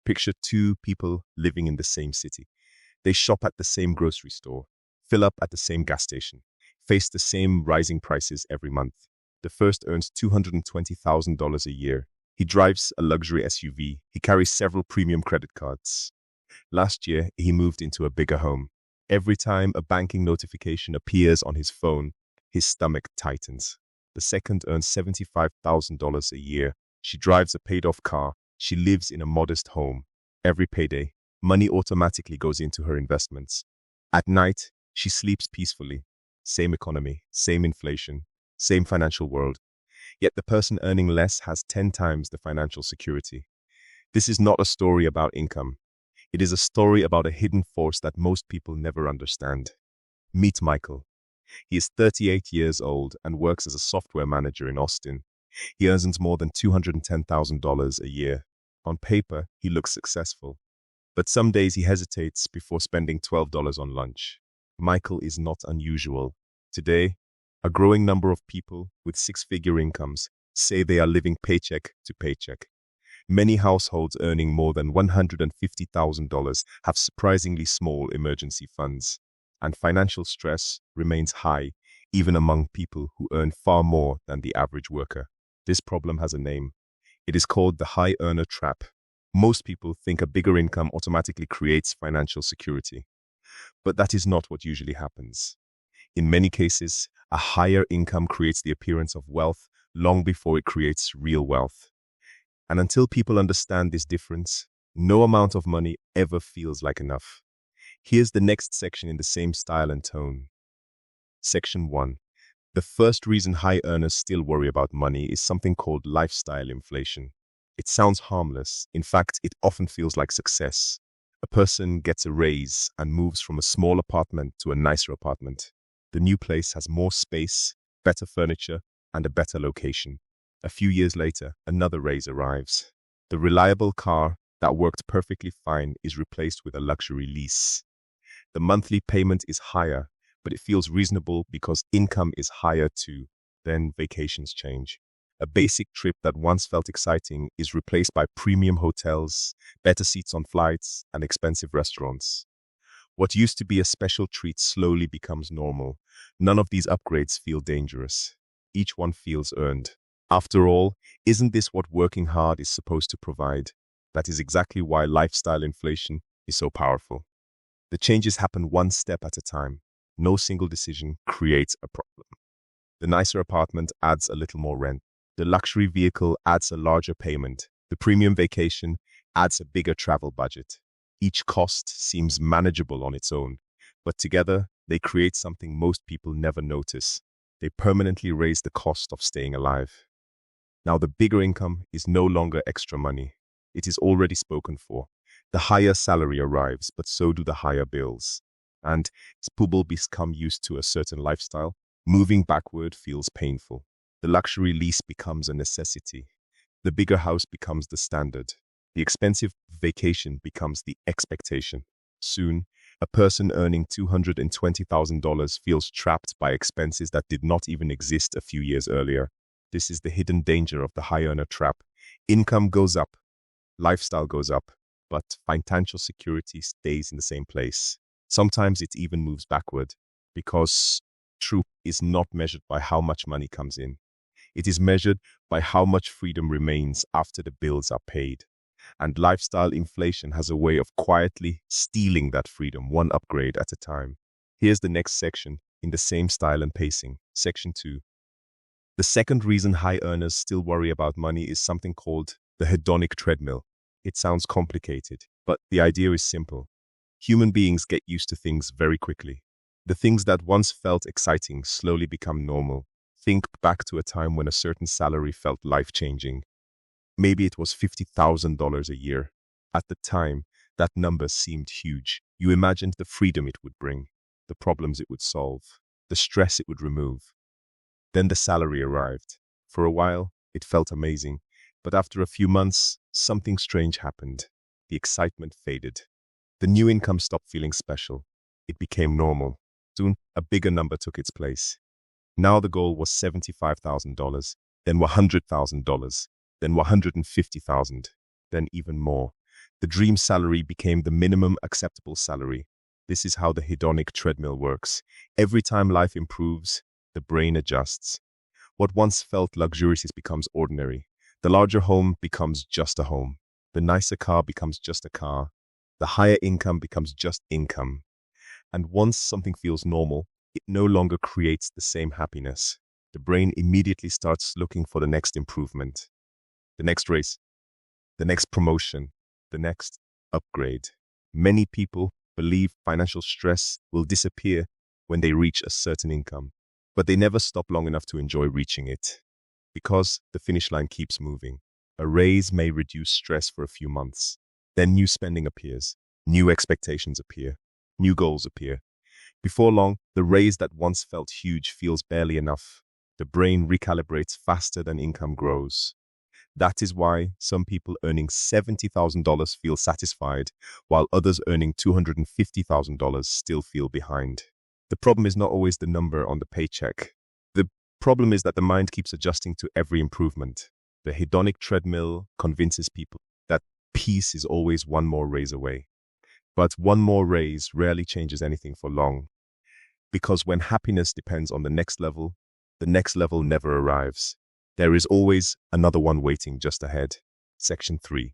Picture two people living in the same city. They shop at the same grocery store, fill up at the same gas station, face the same rising prices every month. The first earns $220,000 a year. He drives a luxury SUV. He carries several premium credit cards. Last year, he moved into a bigger home. Every time a banking notification appears on his phone, his stomach tightens. The second earns $75,000 a year. She drives a paid-off car. She lives in a modest home. Every payday, money automatically goes into her investments. At night, she sleeps peacefully. Same economy, same inflation, same financial world. Yet the person earning less has 10 times the financial security. This is not a story about income. It is a story about a hidden force that most people never understand. Meet Michael. He is 38 years old and works as a software manager in Austin. He earns more than $210,000 a year. On paper, he looks successful. But some days he hesitates before spending $12 on lunch. Michael is not unusual. Today, a growing number of people with six-figure incomes say they are living paycheck to paycheck. Many households earning more than $150,000 have surprisingly small emergency funds, and financial stress remains high even among people who earn far more than the average worker. This problem has a name. It is called the high earner trap. Most people think a bigger income automatically creates financial security. But that is not what usually happens. In many cases, a higher income creates the appearance of wealth long before it creates real wealth. And until people understand this difference, no amount of money ever feels like enough. Here's the next section in the same style and tone. Section 1. The first reason high earners still worry about money is something called lifestyle inflation. It sounds harmless. In fact, it often feels like success. A person gets a raise and moves from a small apartment to a nicer apartment. The new place has more space, better furniture, and a better location. A few years later, another raise arrives. The reliable car that worked perfectly fine is replaced with a luxury lease. The monthly payment is higher, but it feels reasonable because income is higher too. Then vacations change. A basic trip that once felt exciting is replaced by premium hotels, better seats on flights, and expensive restaurants. What used to be a special treat slowly becomes normal. None of these upgrades feel dangerous. Each one feels earned. After all, isn't this what working hard is supposed to provide? That is exactly why lifestyle inflation is so powerful. The changes happen one step at a time. No single decision creates a problem. The nicer apartment adds a little more rent. The luxury vehicle adds a larger payment. The premium vacation adds a bigger travel budget. Each cost seems manageable on its own, but together they create something most people never notice. They permanently raise the cost of staying alive. Now the bigger income is no longer extra money. It is already spoken for. The higher salary arrives, but so do the higher bills. And as people become used to a certain lifestyle, moving backward feels painful. The luxury lease becomes a necessity. The bigger house becomes the standard. The expensive vacation becomes the expectation. Soon, a person earning $220,000 feels trapped by expenses that did not even exist a few years earlier. This is the hidden danger of the high earner trap. Income goes up, lifestyle goes up, but financial security stays in the same place. Sometimes it even moves backward, because truth is not measured by how much money comes in. It is measured by how much freedom remains after the bills are paid. And lifestyle inflation has a way of quietly stealing that freedom, one upgrade at a time. Here's the next section in the same style and pacing. Section 2. The second reason high earners still worry about money is something called the hedonic treadmill. It sounds complicated, but the idea is simple. Human beings get used to things very quickly. The things that once felt exciting slowly become normal. Think back to a time when a certain salary felt life-changing. Maybe it was $50,000 a year. At the time, that number seemed huge. You imagined the freedom it would bring, the problems it would solve, the stress it would remove. Then the salary arrived. For a while, it felt amazing. But after a few months, something strange happened. The excitement faded. The new income stopped feeling special. It became normal. Soon, a bigger number took its place. Now the goal was $75,000, then $100,000, then $150,000, then even more. The dream salary became the minimum acceptable salary. This is how the hedonic treadmill works. Every time life improves, the brain adjusts. What once felt luxurious becomes ordinary. The larger home becomes just a home. The nicer car becomes just a car. The higher income becomes just income. And once something feels normal, it no longer creates the same happiness. The brain immediately starts looking for the next improvement, the next race, the next promotion, the next upgrade. Many people believe financial stress will disappear when they reach a certain income, but they never stop long enough to enjoy reaching it because the finish line keeps moving. A raise may reduce stress for a few months. Then new spending appears, new expectations appear, new goals appear. Before long, the raise that once felt huge feels barely enough. The brain recalibrates faster than income grows. That is why some people earning $70,000 feel satisfied, while others earning $250,000 still feel behind. The problem is not always the number on the paycheck. The problem is that the mind keeps adjusting to every improvement. The hedonic treadmill convinces people that peace is always one more raise away. But one more raise rarely changes anything for long. Because when happiness depends on the next level never arrives. There is always another one waiting just ahead. Section 3.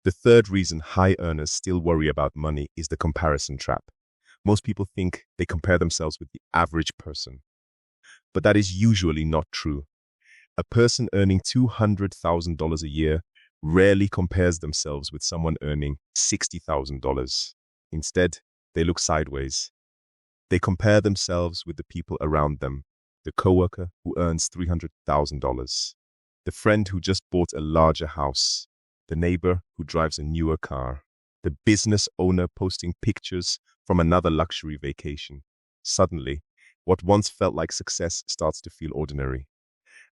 The third reason high earners still worry about money is the comparison trap. Most people think they compare themselves with the average person. But that is usually not true. A person earning $200,000 a year rarely compares themselves with someone earning $60,000. Instead, they look sideways. They compare themselves with the people around them, the coworker who earns $300,000, the friend who just bought a larger house, the neighbor who drives a newer car, the business owner posting pictures from another luxury vacation. Suddenly, what once felt like success starts to feel ordinary.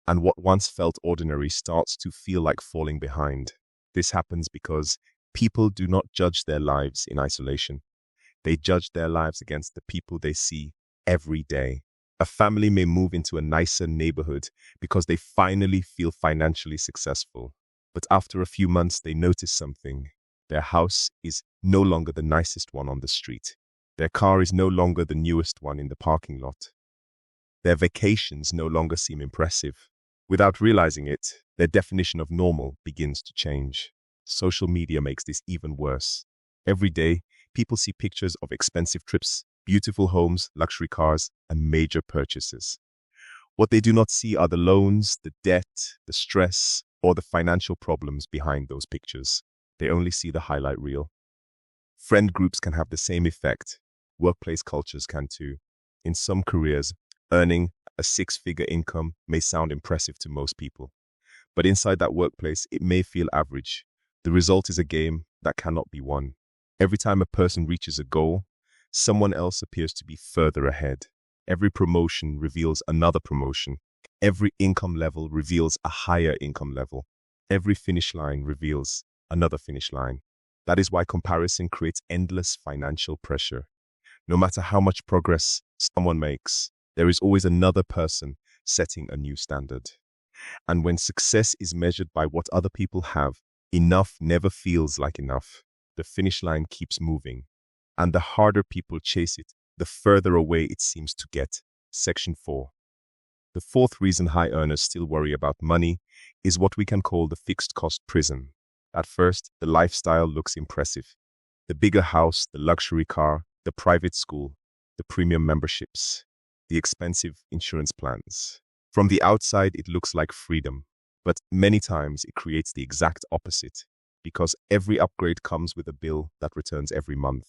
And what once felt ordinary starts to feel like falling behind. This happens because people do not judge their lives in isolation. They judge their lives against the people they see every day. A family may move into a nicer neighborhood because they finally feel financially successful. But after a few months, they notice something. Their house is no longer the nicest one on the street. Their car is no longer the newest one in the parking lot. Their vacations no longer seem impressive. Without realizing it, their definition of normal begins to change. Social media makes this even worse. Every day, people see pictures of expensive trips, beautiful homes, luxury cars, and major purchases. What they do not see are the loans, the debt, the stress, or the financial problems behind those pictures. They only see the highlight reel. Friend groups can have the same effect. Workplace cultures can too. In some careers, earning a six-figure income may sound impressive to most people. But inside that workplace, it may feel average. The result is a game that cannot be won. Every time a person reaches a goal, someone else appears to be further ahead. Every promotion reveals another promotion. Every income level reveals a higher income level. Every finish line reveals another finish line. That is why comparison creates endless financial pressure. No matter how much progress someone makes, there is always another person setting a new standard. And when success is measured by what other people have, enough never feels like enough. The finish line keeps moving. And the harder people chase it, the further away it seems to get. Section 4. The fourth reason high earners still worry about money is what we can call the fixed cost prison. At first, the lifestyle looks impressive. The bigger house, the luxury car, the private school, the premium memberships, the expensive insurance plans. From the outside, it looks like freedom, but many times it creates the exact opposite, because every upgrade comes with a bill that returns every month.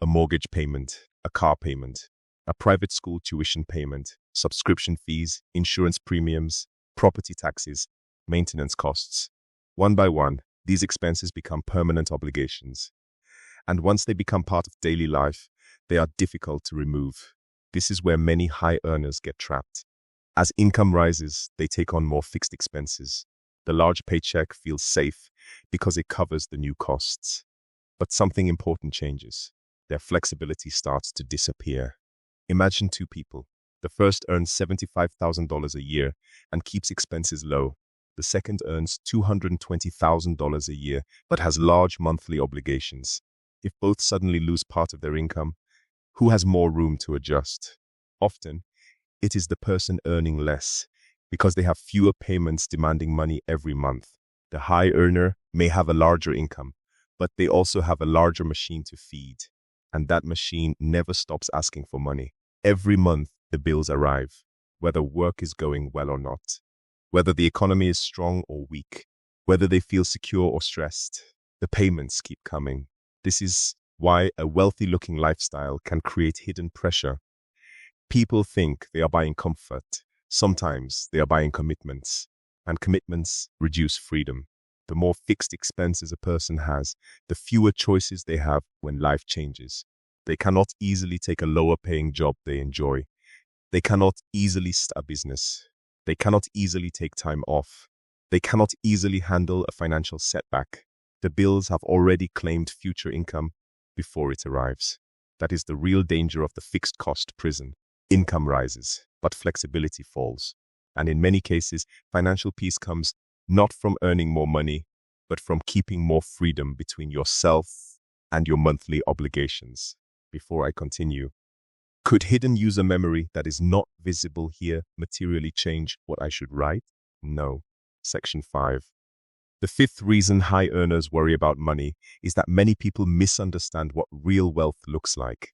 A mortgage payment, a car payment, a private school tuition payment, subscription fees, insurance premiums, property taxes, maintenance costs. One by one, these expenses become permanent obligations. And once they become part of daily life, they are difficult to remove. This is where many high earners get trapped. As income rises, they take on more fixed expenses. The large paycheck feels safe because it covers the new costs. But something important changes. Their flexibility starts to disappear. Imagine two people. The first earns $75,000 a year and keeps expenses low. The second earns $220,000 a year, but has large monthly obligations. If both suddenly lose part of their income, who has more room to adjust? Often, it is the person earning less, because they have fewer payments demanding money every month. The high earner may have a larger income, but they also have a larger machine to feed, and that machine never stops asking for money. Every month, the bills arrive, whether work is going well or not, whether the economy is strong or weak, whether they feel secure or stressed. The payments keep coming. This is why a wealthy-looking lifestyle can create hidden pressure. People think they are buying comfort. Sometimes they are buying commitments, and commitments reduce freedom. The more fixed expenses a person has, the fewer choices they have when life changes. They cannot easily take a lower-paying job they enjoy. They cannot easily start a business. They cannot easily take time off. They cannot easily handle a financial setback. The bills have already claimed future income before it arrives. That is the real danger of the fixed cost prison. Income rises, but flexibility falls. And in many cases, financial peace comes not from earning more money, but from keeping more freedom between yourself and your monthly obligations. Before I continue, could hidden user memory that is not visible here materially change what I should write? No. Section 5. The fifth reason high earners worry about money is that many people misunderstand what real wealth looks like.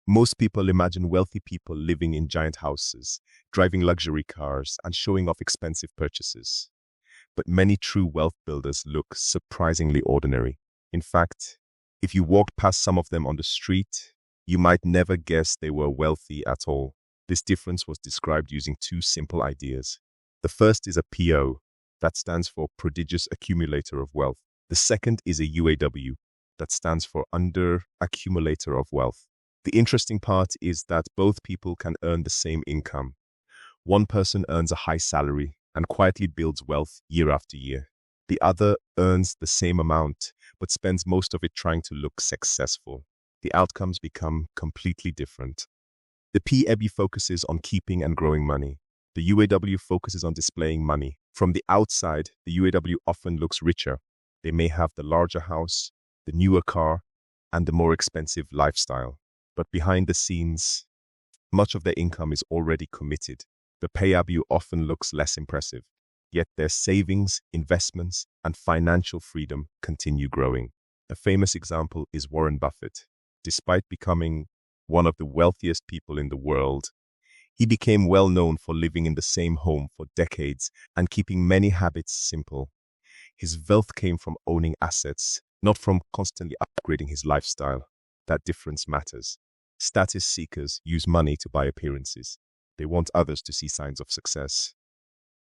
Most people imagine wealthy people living in giant houses, driving luxury cars, and showing off expensive purchases. But many true wealth builders look surprisingly ordinary. In fact, if you walked past some of them on the street, you might never guess they were wealthy at all. This difference was described using two simple ideas. The first is a PO, that stands for prodigious accumulator of wealth. The second is a UAW, that stands for under accumulator of wealth. The interesting part is that both people can earn the same income. One person earns a high salary and quietly builds wealth year after year. The other earns the same amount, but spends most of it trying to look successful. The outcomes become completely different. The PEB focuses on keeping and growing money. The UAW focuses on displaying money. From the outside, the UAW often looks richer. They may have the larger house, the newer car, and the more expensive lifestyle. But behind the scenes, much of their income is already committed. The PEB often looks less impressive, yet their savings, investments, and financial freedom continue growing. A famous example is Warren Buffett. Despite becoming one of the wealthiest people in the world, he became well known for living in the same home for decades and keeping many habits simple. His wealth came from owning assets, not from constantly upgrading his lifestyle. That difference matters. Status seekers use money to buy appearances. They want others to see signs of success.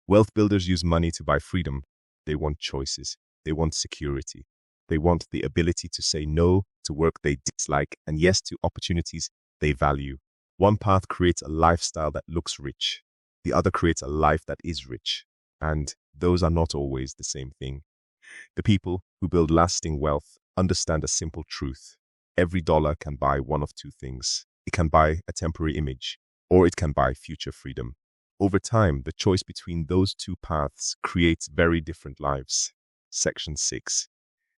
Wealth builders use money to buy freedom. They want choices. They want security. They want the ability to say no to work they dislike and yes to opportunities they value. One path creates a lifestyle that looks rich. The other creates a life that is rich. And those are not always the same thing. The people who build lasting wealth understand a simple truth. Every dollar can buy one of two things. It can buy a temporary image, or it can buy future freedom. Over time, the choice between those two paths creates very different lives. Section 6.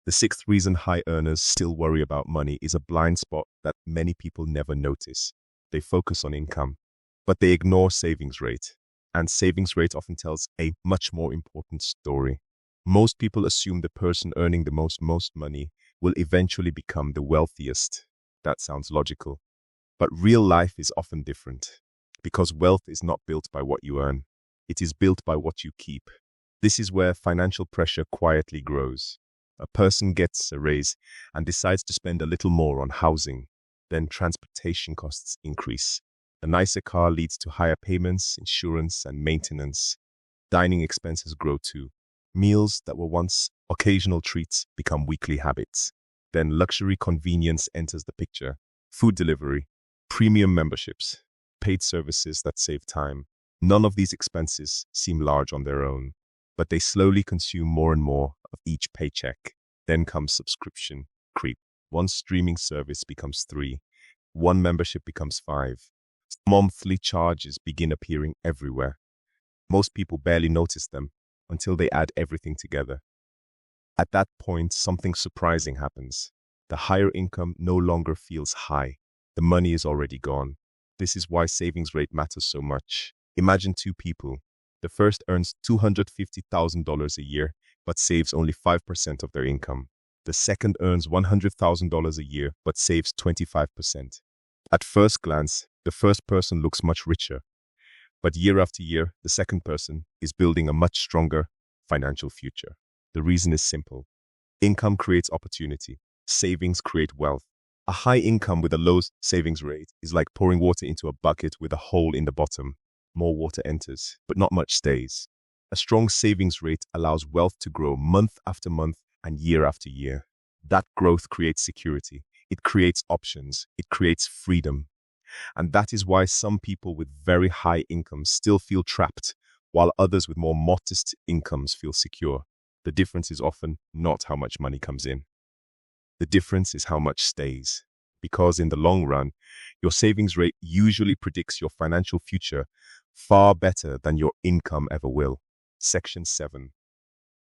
The sixth reason high earners still worry about money is a blind spot that many people never notice. They focus on income, but they ignore savings rate. And savings rate often tells a much more important story. Most people assume the person earning the most money will eventually become the wealthiest. That sounds logical. But real life is often different, because wealth is not built by what you earn. It is built by what you keep. This is where financial pressure quietly grows. A person gets a raise and decides to spend a little more on housing. Then transportation costs increase. A nicer car leads to higher payments, insurance, and maintenance. Dining expenses grow too. Meals that were once occasional treats become weekly habits. Then luxury convenience enters the picture. Food delivery, premium memberships, paid services that save time. None of these expenses seem large on their own, but they slowly consume more and more of each paycheck. Then comes subscription creep. One streaming service becomes 3. One membership becomes 5. Monthly charges begin appearing everywhere. Most people barely notice them until they add everything together. At that point, something surprising happens. The higher income no longer feels high. The money is already gone. This is why savings rate matters so much. Imagine two people. The first earns $250,000 a year, but saves only 5% of their income. The second earns $100,000 a year, but saves 25%. At first glance, the first person looks much richer. But year after year, the second person is building a much stronger financial future. The reason is simple. Income creates opportunity. Savings create wealth. A high income with a low savings rate is like pouring water into a bucket with a hole in the bottom. More water enters, but not much stays. A strong savings rate allows wealth to grow month after month and year after year. That growth creates security. It creates options. It creates freedom. And that is why some people with very high incomes still feel trapped, while others with more modest incomes feel secure. The difference is often not how much money comes in. The difference is how much stays. Because in the long run, your savings rate usually predicts your financial future far better than your income ever will. Section 7.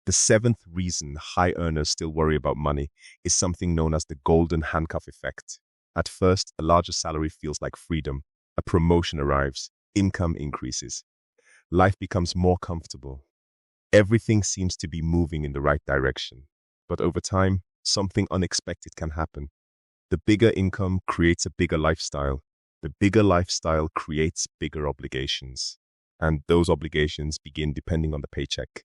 The seventh reason high earners still worry about money is something known as the golden handcuff effect. At first, a larger salary feels like freedom. A promotion arrives. Income increases. Life becomes more comfortable. Everything seems to be moving in the right direction. But over time, something unexpected can happen. The bigger income creates a bigger lifestyle. The bigger lifestyle creates bigger obligations. And those obligations begin depending on the paycheck.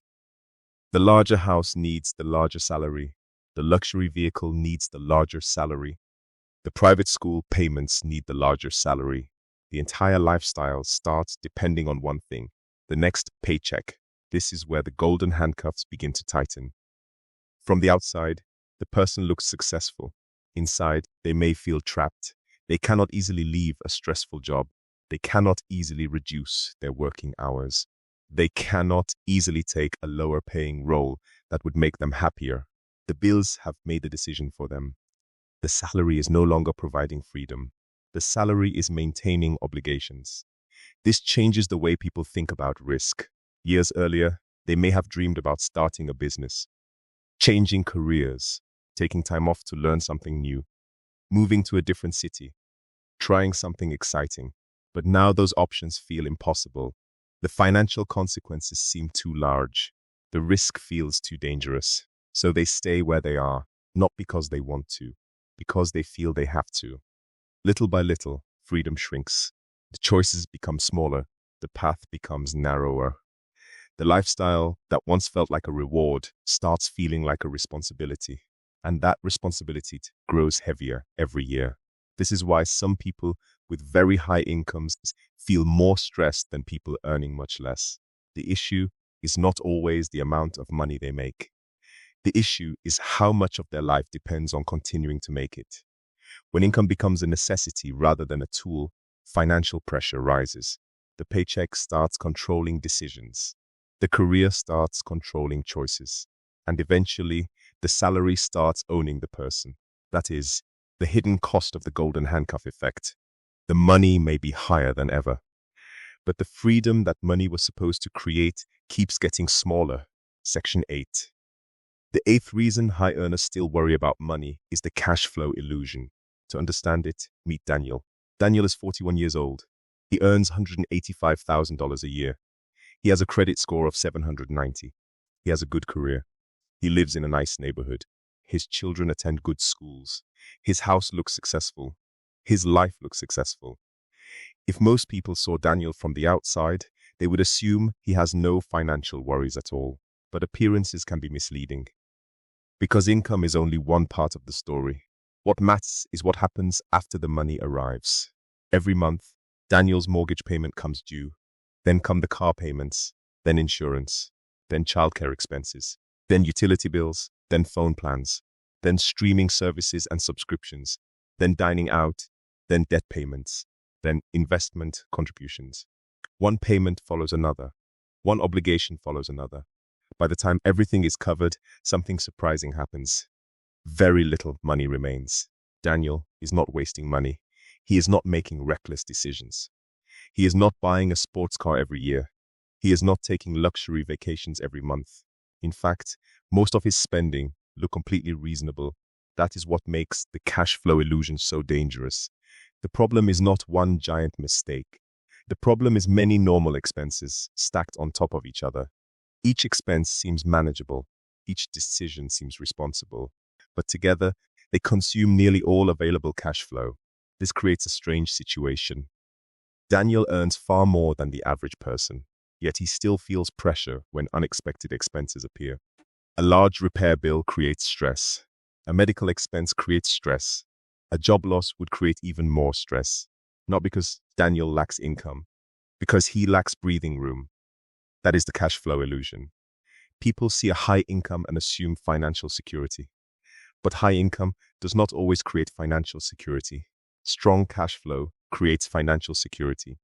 The larger house needs the larger salary. The luxury vehicle needs the larger salary. The private school payments need the larger salary. The entire lifestyle starts depending on one thing, the next paycheck. This is where the golden handcuffs begin to tighten. From the outside, the person looks successful. Inside, they may feel trapped. They cannot easily leave a stressful job. They cannot easily reduce their working hours. They cannot easily take a lower paying role that would make them happier. The bills have made the decision for them. The salary is no longer providing freedom. The salary is maintaining obligations. This changes the way people think about risk. Years earlier, they may have dreamed about starting a business, changing careers, taking time off to learn something new, moving to a different city, trying something exciting. But now those options feel impossible. The financial consequences seem too large. The risk feels too dangerous. So they stay where they are, not because they want to, because they feel they have to. Little by little, freedom shrinks. The choices become smaller. The path becomes narrower. The lifestyle that once felt like a reward starts feeling like a responsibility. And that responsibility grows heavier every year. This is why some people with very high incomes feel more stressed than people earning much less. The issue is not always the amount of money they make. The issue is how much of their life depends on continuing to make it. When income becomes a necessity rather than a tool, financial pressure rises. The paycheck starts controlling decisions. The career starts controlling choices. And eventually, the salary starts owning the person. That is, the hidden cost of the golden handcuff effect. The money may be higher than ever, but the freedom that money was supposed to create keeps getting smaller. Section 8. The eighth reason high earners still worry about money is the cash flow illusion. To understand it, meet Daniel. Daniel is 41 years old. He earns $185,000 a year. He has a credit score of 790. He has a good career. He lives in a nice neighborhood. His children attend good schools. His house looks successful. His life looks successful. If most people saw Daniel from the outside, they would assume he has no financial worries at all. But appearances can be misleading. Because income is only one part of the story. What matters is what happens after the money arrives. Every month, Daniel's mortgage payment comes due. Then come the car payments, then insurance, then childcare expenses, then utility bills, then phone plans, then streaming services and subscriptions, then dining out, then debt payments, then investment contributions. One payment follows another. One obligation follows another. By the time everything is covered, something surprising happens. Very little money remains. Daniel is not wasting money. He is not making reckless decisions. He is not buying a sports car every year. He is not taking luxury vacations every month. In fact, most of his spending look completely reasonable. That is what makes the cash flow illusion so dangerous. The problem is not one giant mistake. The problem is many normal expenses stacked on top of each other. Each expense seems manageable. Each decision seems responsible. But together, they consume nearly all available cash flow. This creates a strange situation. Daniel earns far more than the average person, yet he still feels pressure when unexpected expenses appear. A large repair bill creates stress. A medical expense creates stress. A job loss would create even more stress. Not because Daniel lacks income, because he lacks breathing room. That is the cash flow illusion. People see a high income and assume financial security. But high income does not always create financial security. Strong cash flow creates financial security.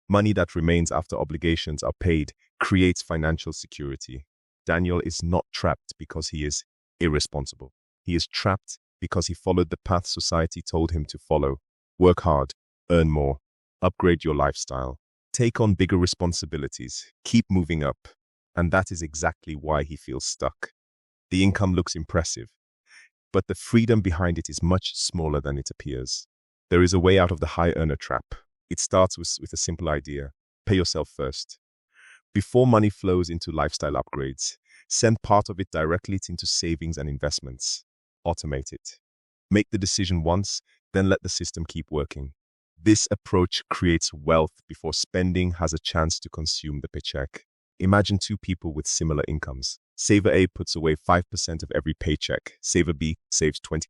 Money that remains after obligations are paid creates financial security. Daniel is not trapped because he is irresponsible. He is trapped because he followed the path society told him to follow. Work hard, earn more, upgrade your lifestyle, take on bigger responsibilities, keep moving up. And that is exactly why he feels stuck. The income looks impressive, but the freedom behind it is much smaller than it appears. There is a way out of the high earner trap. It starts with a simple idea. Pay yourself first. Before money flows into lifestyle upgrades, send part of it directly into savings and investments. Automate it. Make the decision once, then let the system keep working. This approach creates wealth before spending has a chance to consume the paycheck. Imagine two people with similar incomes. Saver A puts away 5% of every paycheck. Saver B saves 20%.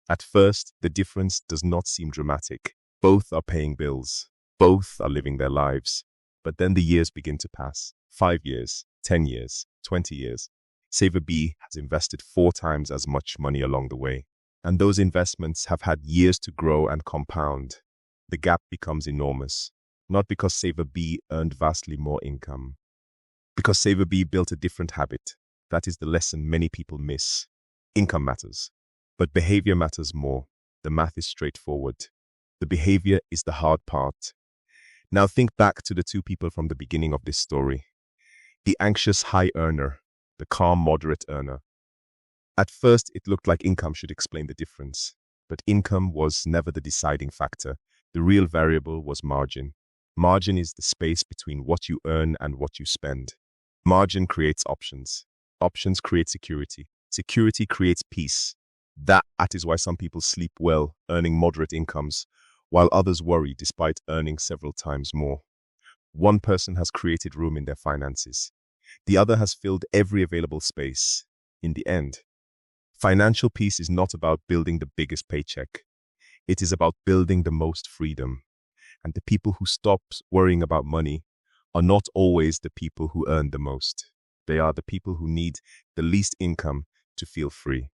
At first, the difference does not seem dramatic. Both are paying bills. Both are living their lives. But then the years begin to pass. 5 years, 10 years, 20 years. Saver B has invested 4 times as much money along the way. And those investments have had years to grow and compound. The gap becomes enormous. Not because Saver B earned vastly more income. Because Saver B built a different habit. That is the lesson many people miss. Income matters. But behavior matters more. The math is straightforward. The behavior is the hard part. Now think back to the two people from the beginning of this story. The anxious high earner, the calm moderate earner. At first, it looked like income should explain the difference. But income was never the deciding factor. The real variable was margin. Margin is the space between what you earn and what you spend. Margin creates options. Options create security. Security creates peace. That is why some people sleep well, earning moderate incomes, while others worry despite earning several times more. One person has created room in their finances. The other has filled every available space. In the end, financial peace is not about building the biggest paycheck. It is about building the most freedom. And the people who stop worrying about money are not always the people who earn the most. They are the people who need the least income to feel free.